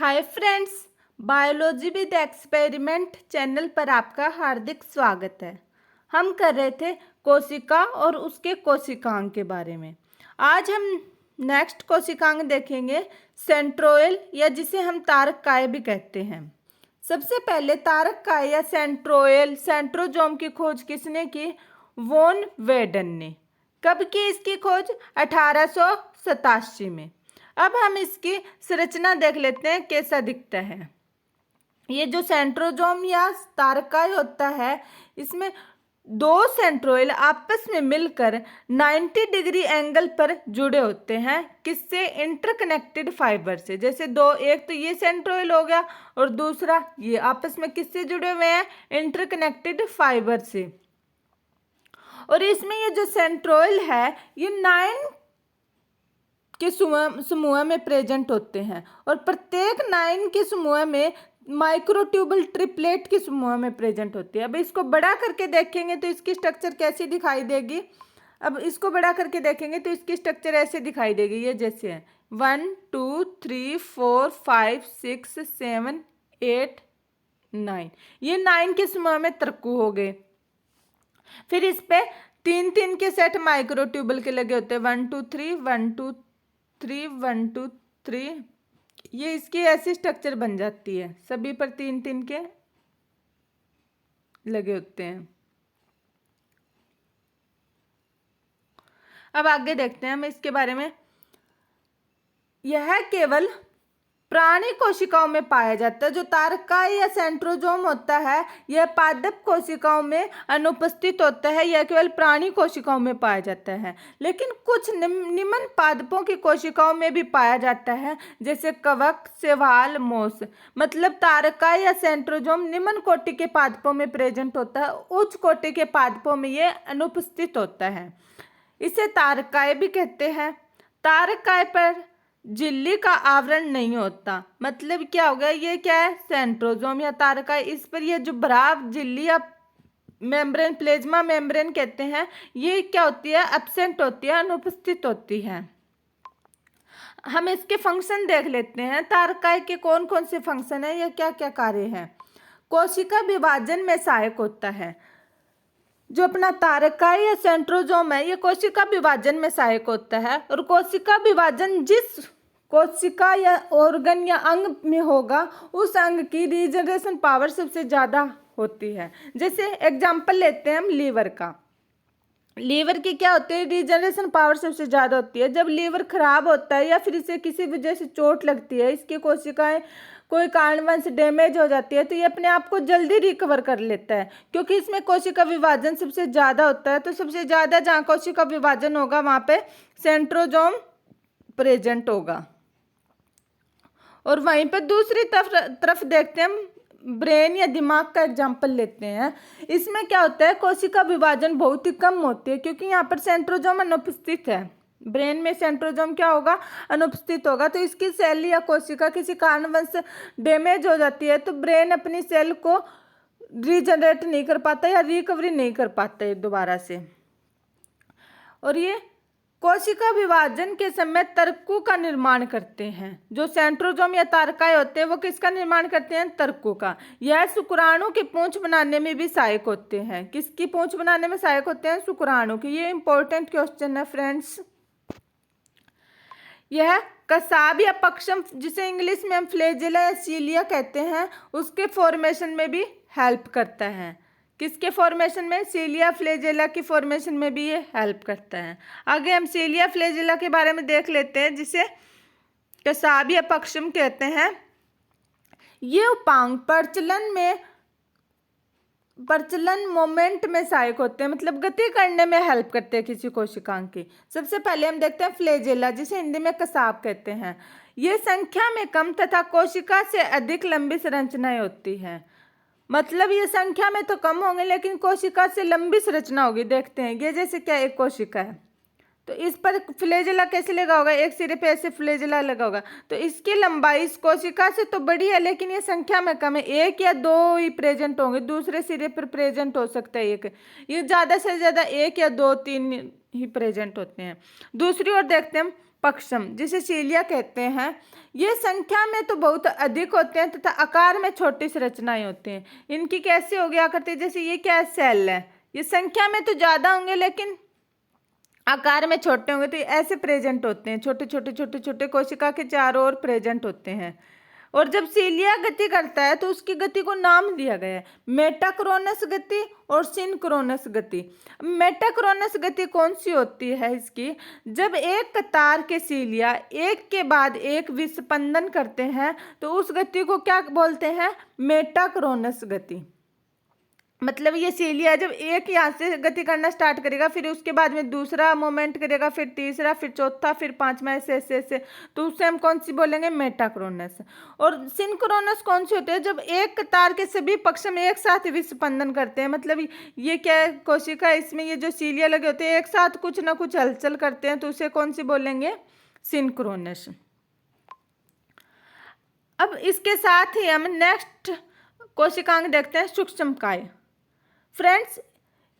Hi friends, biology with experiment channel पर आपका हार्दिक स्वागत है। हम कर रहे थे कोशिका और उसके कोशिकांग के बारे में। आज हम नेक्स्ट कोशिकांग देखेंगे, सेंट्रोइल, या जिसे हम तारककाय भी कहते हैं। सबसे पहले तारककाय या सेंट्रोइल सेंट्रोजोम की खोज किसने की? वॉन वेडन ने। कब की इसकी खोज? 1887 में। अब हम इसकी संरचना देख लेते हैं, कैसा दिखता है। ये जो सेंट्रोजोम या तारकाय होता है, इसमें दो सेंट्रोइल आपस में मिलकर 90 डिग्री एंगल पर जुड़े होते हैं। किससे? इंटरकनेक्टेड फाइबर से। जैसे दो, एक तो ये सेंट्रोइल हो गया और दूसरा ये, आपस में किससे जुड़े हुए हैं? इंटरकनेक्टेड फाइबर से। और इसमें ये जो सेंट्रोइल है, ये 9 के समूह में प्रेजेंट होते हैं और प्रत्येक 9 के समूह में माइक्रोट्यूबल ट्रिपलेट के समूह में प्रेजेंट होती है। अब इसको बड़ा करके देखेंगे तो इसकी स्ट्रक्चर कैसी दिखाई देगी? अब इसको बड़ा करके देखेंगे तो इसकी स्ट्रक्चर ऐसे दिखाई देगी, ये जैसे है 1 2 3 4 5 6 7 8 9। ये 9 के समूह में तरक्कू हो गए। फिर इस पे 3 के सेट माइक्रोट्यूबल के लगे होते हैं, 1 2 3 1 2 3 1 2 3। ये इसकी ऐसी स्ट्रक्चर बन जाती है, सभी पर 3 के लगे होते हैं। अब आगे देखते हैं हम इसके बारे में। यह केवल प्राणी कोशिकाओं में पाया जाता है। जो तारकाय या सेंट्रोजोम होता है, यह पादप कोशिकाओं में अनुपस्थित होता है। यह केवल प्राणी कोशिकाओं में पाया जाता है, लेकिन कुछ निम्न पादपों की कोशिकाओं में भी पाया जाता है, जैसे कवक, शैवाल, मोस। मतलब तारकाय या सेंट्रोजोम निम्न कोटि के पादपों में प्रेजेंट होता है, उच्च कोटि के पादपों में यह अनुपस्थित होता है। इसे तारकाय भी कहते हैं। तारकाय पर झिल्ली का आवरण नहीं होता। मतलब क्या हो गया? ये क्या है? सेंट्रोजोम या तारकाय। इस पर ये जो भराव झिल्ली या मेम्ब्रेन, प्लेज्मा मेम्ब्रेन कहते हैं, ये क्या होती है? एब्सेंट होती है, अनुपस्थित होती है। हम इसके फंक्शन देख लेते हैं। तारकाय के कौन कौन से फंक्शन है या क्या क्या कार्य है? कोशिका विभाजन में सहायक होता है। जो अपना तारकाय या सेंट्रोजोम है, ये कोशिका विभाजन में सहायक होता है। और कोशिका विभाजन जिस कोशिका या ऑर्गन या अंग में होगा, उस अंग की रीजनरेशन पावर सबसे ज़्यादा होती है। जैसे एग्जांपल लेते हैं हम लीवर का। लीवर की क्या होती है? रीजनरेशन पावर सबसे ज़्यादा होती है। जब लीवर खराब होता है या फिर इसे किसी वजह से चोट लगती है, इसकी कोशिकाएं कोई कारणवश डैमेज हो जाती है, तो ये अपने आप को जल्दी रिकवर कर लेता है, क्योंकि इसमें कोशिका विभाजन सबसे ज़्यादा होता है। तो सबसे ज़्यादा जहाँ कोशिका विभाजन होगा, वहाँ पे सेंट्रोजोम प्रेजेंट होगा। और वहीं पर दूसरी तरफ देखते हैं हम, ब्रेन या दिमाग का एग्जाम्पल लेते हैं। इसमें क्या होता है? कोशिका विभाजन बहुत ही कम होती है, क्योंकि यहाँ पर सेंट्रोजोम अनुपस्थित है। ब्रेन में सेंट्रोजोम क्या होगा? अनुपस्थित होगा। तो इसकी सेल या कोशिका किसी कारणवश डैमेज हो जाती है, तो ब्रेन अपनी सेल को रीजनरेट नहीं कर पाता या रिकवरी नहीं कर पाता है दोबारा से। और ये कोशिका विभाजन के समय तर्कु का निर्माण करते हैं। जो सेंट्रोजोम या तारकाय होते हैं, वो किसका निर्माण करते हैं? तर्कु का। यह शुक्राणु की पूंछ बनाने में भी सहायक होते हैं। किसकी पूंछ बनाने में सहायक होते हैं? शुक्राणु की। ये इंपॉर्टेंट क्वेश्चन है फ्रेंड्स। यह कसाब या पक्षम, जिसे इंग्लिश में हम फ्लैजेला या सीलिया कहते हैं, उसके फॉर्मेशन में भी हेल्प करता है। किसके फॉर्मेशन में? सीलिया फ्लैजेला की फॉर्मेशन में भी ये हेल्प करता है। आगे हम सीलिया फ्लैजेला के बारे में देख लेते हैं, जिसे कसाब या पक्षम कहते हैं। ये उपांग प्रचलन मोमेंट में सहायक होते हैं, मतलब गति करने में हेल्प करते हैं किसी कोशिकांग की। सबसे पहले हम देखते हैं फ्लैजेला, जिसे हिंदी में कसाब कहते हैं। ये संख्या में कम तथा कोशिका से अधिक लंबी संरचनाएं होती हैं। मतलब ये संख्या में तो कम होंगे, लेकिन कोशिका से लंबी संरचना होगी। देखते हैं, ये जैसे क्या एक कोशिका है, तो इस पर फ्लैजेला कैसे लगा होगा? एक सिरे पे ऐसे फ्लैजेला लगा होगा, तो इसकी लंबाई इस कोशिका से तो बड़ी है, लेकिन ये संख्या में कम है। 1 या 2 ही प्रेजेंट होंगे, दूसरे सिरे पर प्रेजेंट हो सकता है एक। ये ज़्यादा से ज़्यादा 1 या 2 3 ही प्रेजेंट होते हैं। दूसरी ओर देखते हैं, पक्षम जिसे सीलिया कहते हैं, ये संख्या में तो बहुत अधिक होते हैं तथा आकार में छोटी संरचनाएं होते हैं। इनकी कैसे हो गया करती है, जैसे ये क्या है, सेल है, ये संख्या में तो ज़्यादा होंगे लेकिन आकार में छोटे होंगे, तो ये ऐसे प्रेजेंट होते हैं, छोटे छोटे छोटे छोटे कोशिका के चारों ओर प्रेजेंट होते हैं। और जब सीलिया गति करता है तो उसकी गति को नाम दिया गया है मेटाक्रोनस गति और सिनक्रोनस गति। मेटाक्रोनस गति कौन सी होती है इसकी, जब एक कतार के सीलिया एक के बाद एक विस्पंदन करते हैं तो उस गति को क्या बोलते हैं, मेटाक्रोनस गति। मतलब ये सीलिया जब एक यहाँ से गति करना स्टार्ट करेगा, फिर उसके बाद में दूसरा मोमेंट करेगा, फिर तीसरा, फिर चौथा, फिर पांचवा, ऐसे ऐसे ऐसे, तो उससे हम कौन सी बोलेंगे, मेटाक्रोनस। और सिनक्रोनस कौन सी होती है, जब एक कतार के सभी पक्ष में एक साथ विस्पंदन करते हैं। मतलब ये क्या है, कोशिका, इसमें ये जो सीलिया लगे होते हैं एक साथ कुछ ना कुछ हलचल करते हैं, तो उसे कौन सी बोलेंगे, सिनक्रोनस। अब इसके साथ ही हम नेक्स्ट कोशिकांग देखते हैं, सूक्ष्मकाय। फ्रेंड्स,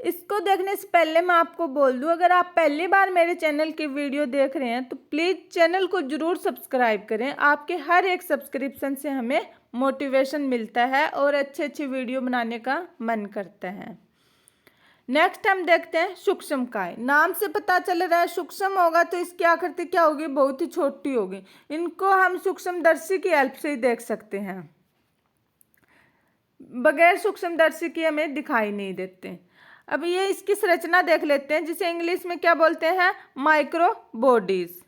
इसको देखने से पहले मैं आपको बोल दूं, अगर आप पहली बार मेरे चैनल की वीडियो देख रहे हैं तो प्लीज़ चैनल को ज़रूर सब्सक्राइब करें। आपके हर एक सब्सक्रिप्शन से हमें मोटिवेशन मिलता है और अच्छी अच्छी वीडियो बनाने का मन करता है। नेक्स्ट हम देखते हैं सूक्ष्मकाय। नाम से पता चल रहा है सूक्ष्म होगा तो इसकी आकृति क्या होगी, बहुत ही छोटी होगी। इनको हम सूक्ष्मदर्शी की हेल्प से ही देख सकते हैं, बगैर सूक्ष्मदर्शी की हमें दिखाई नहीं देते। अब ये इसकी संरचना देख लेते हैं, जिसे इंग्लिश में क्या बोलते हैं, माइक्रो बॉडीज।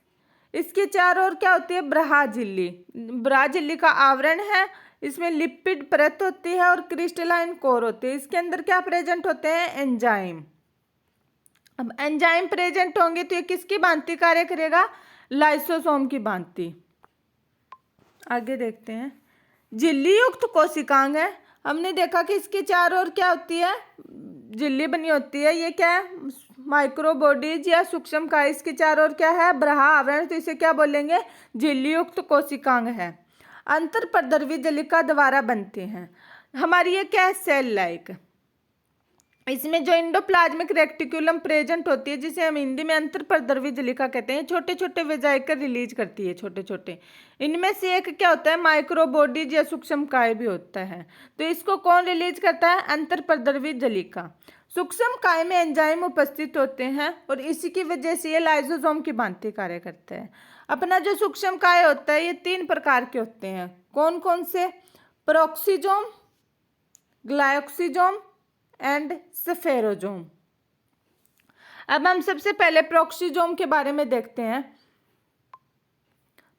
इसके चारों ओर क्या होती है, ब्रहा झिल्ली। ब्रहा झिल्ली का आवरण है, इसमें लिपिड परत होती है और क्रिस्टलाइन कोर होती है। इसके अंदर क्या प्रेजेंट होते हैं, एंजाइम। अब एंजाइम प्रेजेंट होंगे तो ये किसकी भांति कार्य करेगा, लाइसोसोम की भांति। आगे देखते हैं, झिल्ली युक्त कोशिकांग है। हमने देखा कि इसके चारों ओर क्या होती है, झिल्ली बनी होती है। ये क्या है, माइक्रोबॉडीज या सूक्ष्मकाय। इसके चारों ओर क्या है, ब्रहा आवरण, तो इसे क्या बोलेंगे, झिल्ली युक्त कोशिकांग है। अंतरपरद्रवी जलिका द्वारा बनते हैं। हमारी ये क्या है, सेल लाइक। इसमें जो इंडोप्लाज्मिक रेक्टिकुलम प्रेजेंट होती है, जिसे हम हिंदी में अंतरपरद्रवी जलिका कहते हैं, छोटे छोटे वेजाइकल रिलीज करती है, छोटे छोटे। इनमें से एक क्या होता है, माइक्रोबॉडीज या सूक्ष्मकाय भी होता है। तो इसको कौन रिलीज करता है, अंतरपरद्रवी जलिका। सूक्ष्मकाय में एंजाइम उपस्थित होते हैं और इसी की वजह से ये लाइसोसोम की भांति कार्य करता है। अपना जो सूक्ष्मकाय होता है ये 3 प्रकार के होते हैं। कौन कौन से, प्रोक्सीजोम, ग्लाइकोक्सीजोम एंड स्फेरोजोम। अब हम सबसे पहले प्रोक्सीजोम के बारे में देखते हैं।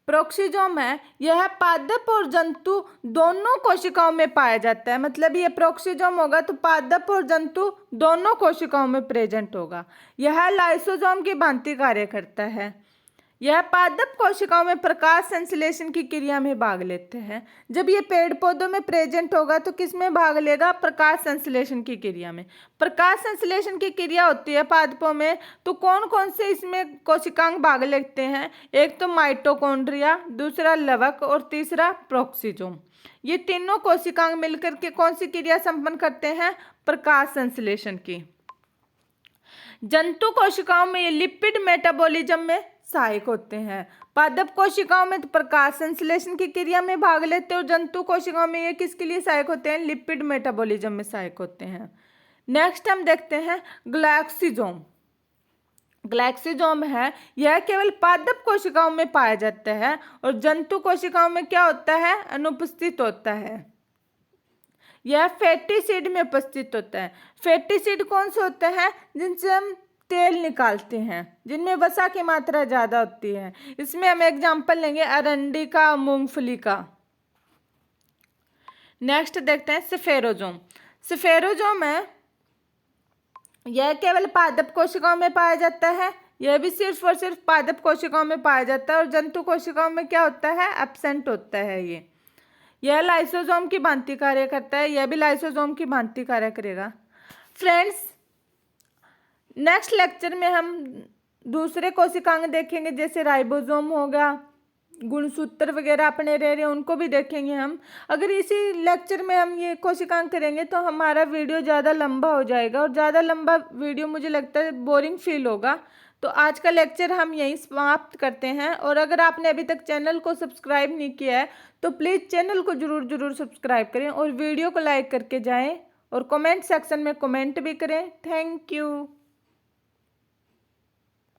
प्रोक्सीजोम है, यह पादप और जंतु दोनों कोशिकाओं में पाया जाता है। मतलब ये प्रोक्सीजोम होगा तो पादप और जंतु दोनों कोशिकाओं में प्रेजेंट होगा। यह लाइसोसोम की भांति कार्य करता है। यह पादप कोशिकाओं में प्रकाश संश्लेषण की क्रिया में भाग लेते हैं। जब ये पेड़ पौधों में प्रेजेंट होगा तो किस में भाग लेगा, प्रकाश संश्लेषण की क्रिया में। प्रकाश संश्लेषण की क्रिया होती है पादपों में, तो कौन कौन से इसमें कोशिकांग भाग लेते हैं, एक तो माइटोकॉन्ड्रिया, दूसरा लवक और तीसरा प्रोक्सीजोम। ये तीनों कोशिकांग मिलकर के कौन सी क्रिया संपन्न करते हैं, प्रकाश संश्लेषण की। जंतु कोशिकाओं में ये लिपिड मेटाबॉलिज्म में सहायक होते हैं। पादप कोशिकाओं में तो प्रकाश संश्लेषण की क्रिया में भाग लेते हैं और जंतु कोशिकाओं में ये किसके लिए सहायक होते हैं, लिपिड मेटाबॉलिज्म में सहायक होते हैं। नेक्स्ट हम देखते हैं ग्लाइकोक्सीजोम। ग्लाइकोक्सीजोम है, यह केवल पादप कोशिकाओं में पाया जाता है और जंतु कोशिकाओं में क्या होता है, अनुपस्थित होता है। यह फैटी एसिड में उपस्थित होता है। फैटी एसिड कौन से होते हैं, जिनसे हम तेल निकालते हैं, जिनमें वसा की मात्रा ज़्यादा होती है। इसमें हम एग्जाम्पल लेंगे अरंडी का, मूंगफली का। नेक्स्ट देखते हैं स्फेरोजोम। स्फेरोजोम है, यह केवल पादप कोशिकाओं में पाया जाता है। यह भी सिर्फ और सिर्फ पादप कोशिकाओं में पाया जाता है और जंतु कोशिकाओं में क्या होता है, एब्सेंट होता है। यह लाइसोसोम की भांति कार्य करता है, यह भी लाइसोसोम की भांति कार्य करेगा। फ्रेंड्स, नेक्स्ट लेक्चर में हम दूसरे कोशिकांग देखेंगे, जैसे राइबोसोम हो गया, गुणसूत्र वगैरह अपने रह रहे उनको भी देखेंगे हम। अगर इसी लेक्चर में हम ये कोशिकांग करेंगे तो हमारा वीडियो ज़्यादा लंबा हो जाएगा और ज़्यादा लंबा वीडियो मुझे लगता है बोरिंग फील होगा। तो आज का लेक्चर हम यहीं समाप्त करते हैं। और अगर आपने अभी तक चैनल को सब्सक्राइब नहीं किया है तो प्लीज़ चैनल को ज़रूर सब्सक्राइब करें और वीडियो को लाइक करके जाएं और कमेंट सेक्शन में कमेंट भी करें। Thank you.